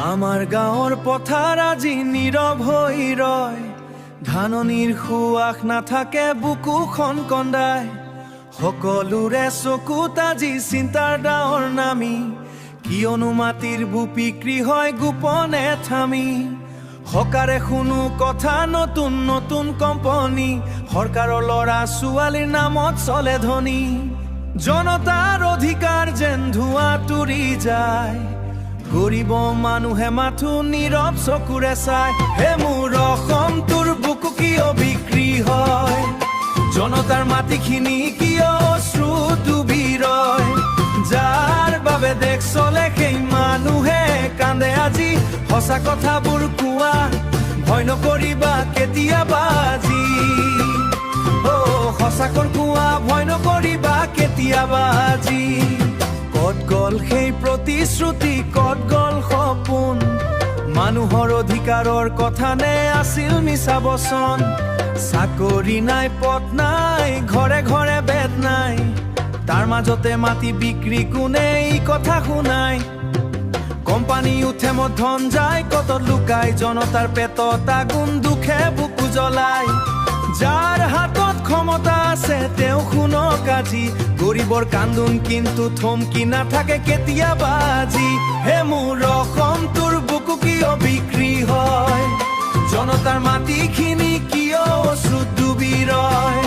আমাৰ গাঁৱৰ পথাৰ আজি নীৰৱ হৈ ৰয়, ধাননিৰ সুৱাস নাথাকে বুকুখন কন্দাই। সকলোৰে চকুত আজি চিন্তাৰ ডাৱৰ নামি, কিয়নো মাটিৰ বুপিক্ৰী হয় গোপনে থামি। হকাৰে শুনো কথা নতুন নতুন কোম্পানী, চৰকাৰৰ ল'ৰা ছোৱালীৰ নামত চলে ধনী। জনতাৰ অধিকাৰ যেন ধোঁৱা তুৰি যায়, গৰিব মানুহে মাথো নীৰৱ চকুৰে চাই। হে মোৰ অসম তোৰ বুকু কিয় বিক্ৰী হয়, জনতাৰ মাটিখিনি কিয় অশ্ৰু ডুবি ৰয়। যাৰ বাবে দেশ চলে সেই মানুহে কান্দে আজি, সঁচা কথাবোৰ কোৱা ভয় নকৰিবা কেতিয়াবা আজি। সঁচাকৈ কোৱা ভয় নকৰিবা কেতিয়াবা আজি। ক'ত গ'ল সেই প্ৰতিশ্ৰুতি, ক'ত গ'ল সপোন, মানুহৰ অধিকাৰৰ কথা নে আছিল মিছা বচন। চাকৰি নাই পথ নাই ঘৰে ঘৰে বেদ নাই, তাৰ মাজতে মাটি বিক্ৰী কোনে এই কথা শুনাই। কোম্পানী উঠে মত ধন যায় কত লুকাই, জনতাৰ পেটত আগুন দুখে বুকু জ্বলাই। যাৰ হাতত ক্ষমতা আছে তেওঁ শুনক আজি, গৰিবৰ কান্দোন কিন্তু থমকি নাথাকে কেতিয়াবা আজি। হে মোৰ অসম তোৰ বুকু কিয় বিক্ৰী হয়, জনতাৰ মাটিখিনি কিয় অশ্ৰুত ডুবি ৰয়।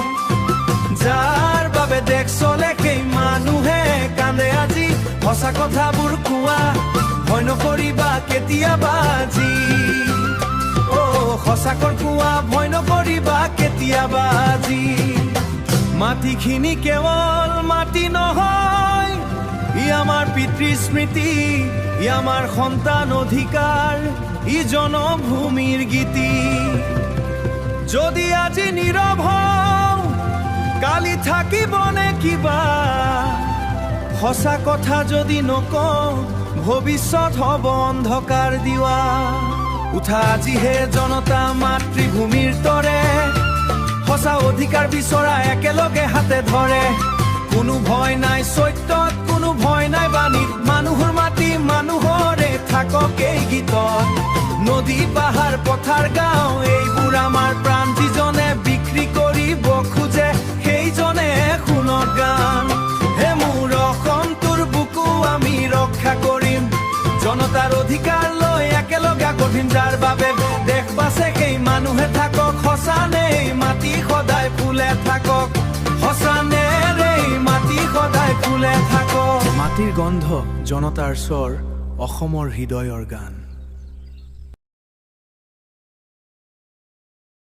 যাৰ বাবে দেশ চলে সেই মানুহে কান্দে আজি, সঁচা কথাবোৰ কোৱা ভয় নকৰিবা কেতিয়াবা আজি। সঁচাকৈ কোৱা ভয় নকৰিবা কেতিয়াবা আজি। মাটিখিনি কেৱল মাটি নহয়, ই আমাৰ পিতৃ স্মৃতি, ই আমাৰ সন্তান অধিকাৰ, ই জনভূমিৰ গীতি। যদি আজি নীৰৱ হওঁ কালি থাকিবনে কিবা, সঁচা কথা যদি নকওঁ ভৱিষ্যত হ'ব অন্ধকাৰ দিৱা। উঠা আজিহে জনতা মাতৃভূমিৰ তৰে, সঁচা অধিকাৰ বিচৰা একেলগে হাতে ধৰে। কোনো ভয় নাই সত্যত, কোনো ভয় নাই বাণীত, মানুহৰ মাটি মানুহৰে থাকক এই গীতত। নদী পাহাৰ পথাৰ গাঁও এইবোৰ আমাৰ প্ৰাণ, যিজনে বিক্ৰী কৰিব খোজে সেইজনে শুনক গান। হে মোৰ অসম তোৰ বুকু আমি ৰক্ষা কৰিম, জনতাৰ অধিকাৰ লৈ একেলগে গঢ়িম। যাৰ বাবে দেশ বাচে সেই মানুহে থাকক, সঁচানে মাটি সদায় ফুলে থাকক, সঁচানে মাটি সদায় ফুলে থাকক। মাটিৰ গন্ধ জনতাৰ স্বৰ, অসমৰ হৃদয়ৰ গান।